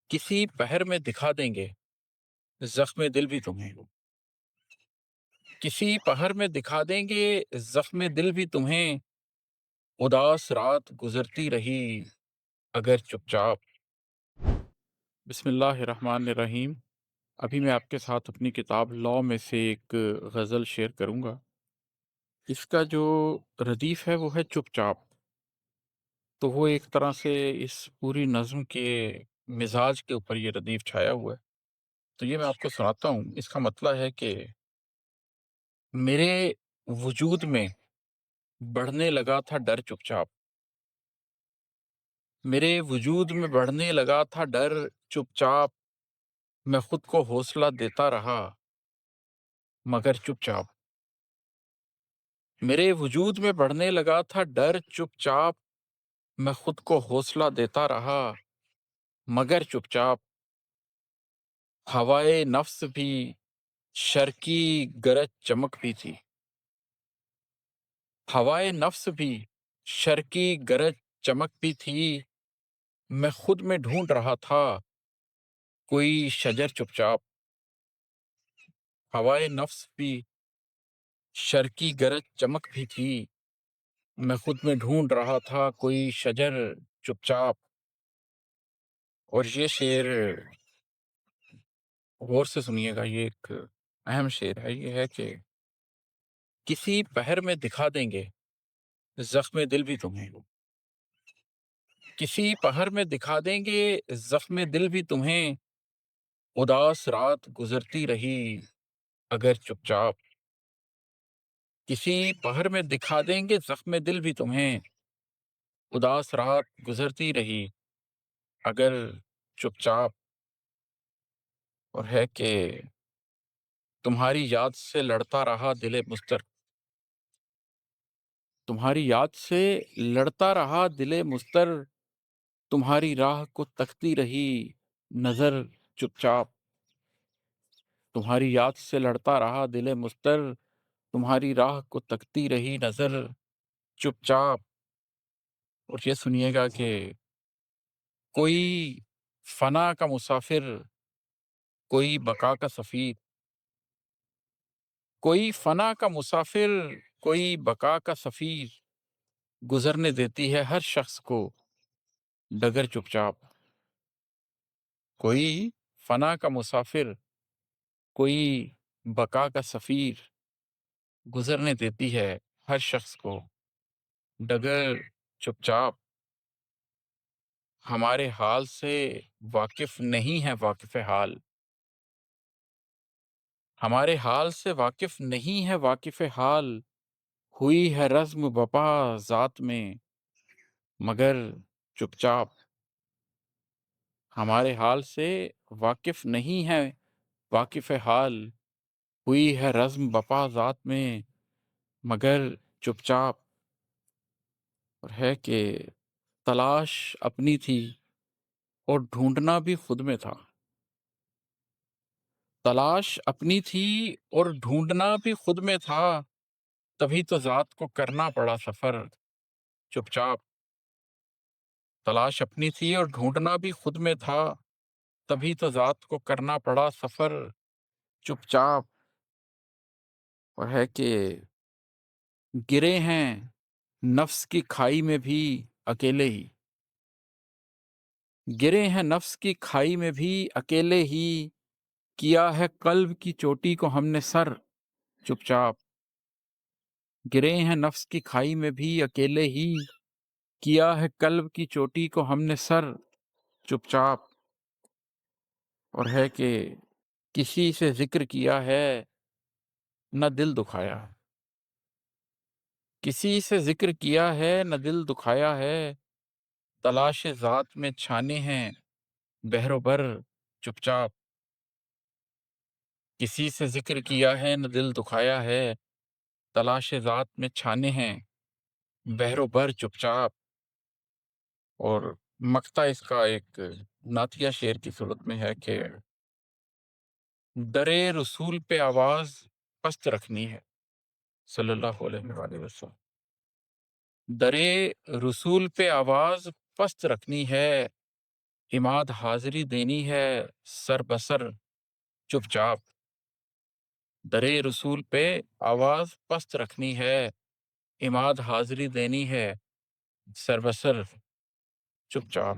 کسی پہر میں دکھا دیں گے زخم دل بھی تمہیں، کسی پہر میں دکھا دیں گے زخم دل بھی تمہیں، اداس رات گزرتی رہی اگر چپ چاپ۔ بسم اللہ الرحمن الرحیم۔ ابھی میں آپ کے ساتھ اپنی کتاب لاء میں سے ایک غزل شیئر کروں گا۔ اس کا جو ردیف ہے وہ ہے چپ چاپ، تو وہ ایک طرح سے اس پوری نظم کے مزاج کے اوپر یہ ردیف چھایا ہوا ہے۔ تو یہ میں آپ کو سناتا ہوں۔ اس کا مطلب ہے کہ میرے وجود میں بڑھنے لگا تھا ڈر چپ چاپ، میرے وجود میں بڑھنے لگا تھا ڈر چپ چاپ، میں خود کو حوصلہ دیتا رہا مگر چپ چاپ، میرے وجود میں بڑھنے لگا تھا ڈر چپ چاپ، میں خود کو حوصلہ دیتا رہا مگر چپ چاپ، ہوائے نفس بھی شر کی گرج چمک بھی تھی، ہوائے نفس بھی شر کی گرج چمک بھی تھی، میں خود میں ڈھونڈ رہا تھا کوئی شجر چپ چاپ، ہوائے نفس بھی شر کی گرج چمک بھی تھی، میں خود میں ڈھونڈ رہا تھا کوئی شجر چپ چاپ۔ اور یہ شعر غور سے سنیے گا، یہ ایک اہم شعر ہے۔ یہ ہے کہ کسی پہر میں دکھا دیں گے زخم دل بھی تمہیں، کسی پہر میں دکھا دیں گے زخم دل بھی تمہیں، اداس رات گزرتی رہی اگر چپ چاپ، کسی پہر میں دکھا دیں گے زخم دل بھی تمہیں، اداس رات گزرتی رہی اگر چپ چاپ۔ اور ہے کہ تمہاری یاد سے لڑتا رہا دل مضطر، تمہاری یاد سے لڑتا رہا دل مضطر، تمہاری راہ کو تکتی رہی نظر چپ چاپ، تمہاری یاد سے لڑتا رہا دل مضطر، تمہاری راہ کو تکتی رہی نظر چپ چاپ۔ اور یہ سنیے گا کہ کوئی فنا کا مسافر، کوئی بقا کا سفیر، کوئی فنا کا مسافر، کوئی بقا کا سفیر، گزرنے دیتی ہے ہر شخص کو ڈگر چپ چاپ، کوئی فنا کا مسافر، کوئی بقا کا سفیر، گزرنے دیتی ہے ہر شخص کو ڈگر چپ چاپ، ہمارے حال سے واقف نہیں ہے واقف حال، ہمارے حال سے واقف نہیں ہے واقف حال، ہوئی ہے رزم بپا ذات میں مگر چپ چاپ، ہمارے حال سے واقف نہیں ہے واقف حال، ہوئی ہے رزم بپا ذات میں مگر چپ چاپ۔ اور ہے کہ تلاش اپنی تھی اور ڈھونڈنا بھی خود میں تھا، تلاش اپنی تھی اور ڈھونڈنا بھی خود میں تھا، تبھی تو ذات کو کرنا پڑا سفر چپ چاپ، تلاش اپنی تھی اور ڈھونڈنا بھی خود میں تھا، تبھی تو ذات کو کرنا پڑا سفر چپ چاپ۔ اور ہے کہ گرے ہیں نفس کی کھائی میں بھی اکیلے ہی، گرے ہیں نفس کی کھائی میں بھی اکیلے ہی، کیا ہے قلب کی چوٹی کو ہم نے سر چپ چاپ، گرے ہیں نفس کی کھائی میں بھی اکیلے ہی، کیا ہے قلب کی چوٹی کو ہم نے سر چپ چاپ۔ اور ہے کہ کسی سے ذکر کیا ہے نہ دل دکھایا، کسی سے ذکر کیا ہے نہ دل دکھایا ہے، تلاش ذات میں چھانے ہیں بحر و بر چپ چاپ، کسی سے ذکر کیا ہے نہ دل دکھایا ہے، تلاش ذات میں چھانے ہیں بحر و بر چپ چاپ۔ اور مقطع اس کا ایک نعتیہ شعر کی صورت میں ہے کہ در رسول پہ آواز پست رکھنی ہے، صلی اللہ علیہ وآلہ وسلم، در رسول پہ آواز پست رکھنی ہے، اماد حاضری دینی ہے سر بسر چپ چاپ، درے رسول پہ آواز پست رکھنی ہے، اماد حاضری دینی ہے سر بسر چپ چاپ۔